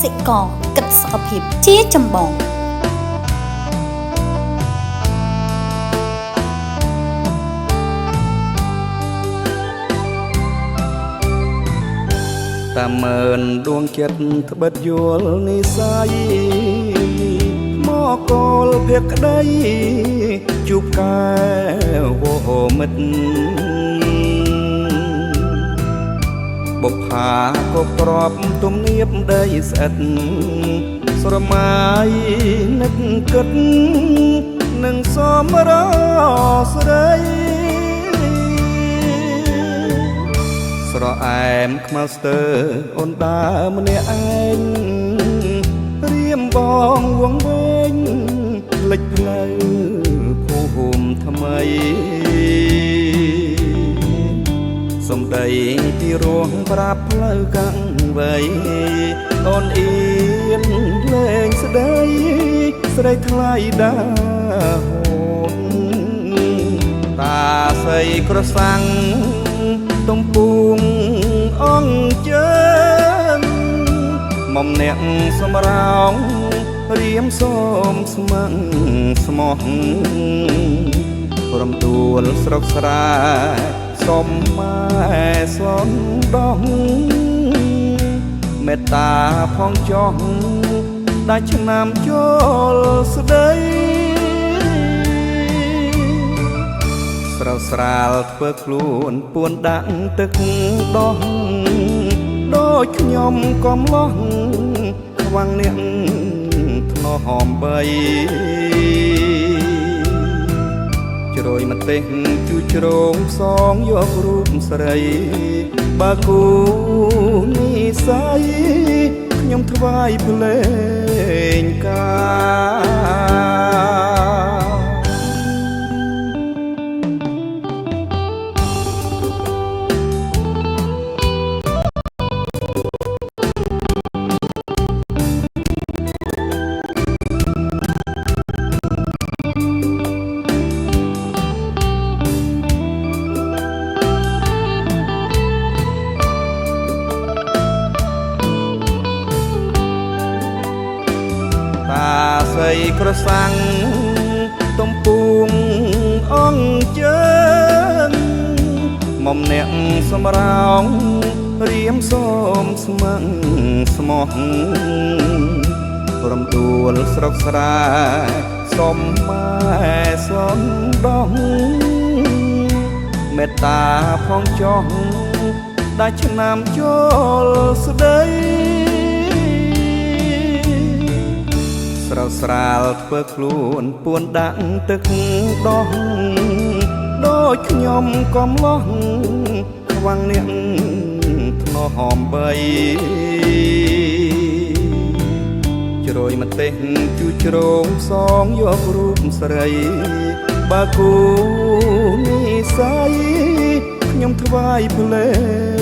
សិករគិតសុខភាពជាចម្បងតាមើនដួងចិត្តត្បិតយល់និស័យមកកលភក្តីជួបកែវមិត្តបុប្ផាក៏ក្របទំនៀបដីស្អិតស្រមាយនឹកគិតនឹងសមរស្រីស្រអែមខ្មៅស្ទើអូនដើរម្នាក់ឯងរៀមបងវងវែងភ្លេចផ្លូវភូមិថ្មីសំដីទីរងប្រាប់ផ្លូវកាំងវៃអូនអៀនលេងស្ដីស្រីថ្លៃដាហូនតាស័យក្រសាំងទំពួងអង្គជើងមុំអ្នកសម្រោងរៀមសូមស្មឹងស្មោះព្រមទួលស្រុកស្រែសុំម៉ែសំដោះមេត្តាផងចោះដាច់ឆ្នាំចូលស្ដីស្រោស្រាលធ្វើខ្លួនពួនដាក់ទឹកដោះដូចខ្ញុំកំឡោះខ្វាំងអ្នកធ្នហមបីជ្រោយម្ទេសជួយជ្រងផ្សងយករូបស្រីបើគូនិស័យខ្ញុំថ្វាយភ្លេងការស័យក្រសាំងទំពួងអង្គជើងមុំអ្នកសម្រោងរៀមសូមស្មឹងស្មោះព្រមទួលស្រុកស្រែសុំម៉ែសំដោះមេត្តាផងចោះដាច់ឆ្នាំចូលស្ដីស្រោស្រាលធ្វើខ្លួនពួនដាក់ទឹកដោះដូចខ្ញុំកំឡោះខ្វាំងអ្នកធ្នហមបីជ្រោយម្ទេសជួយជ្រងផ្សងយករូបស្រីបើគូនិស័យខ្ញុំថ្វាយភ្លេង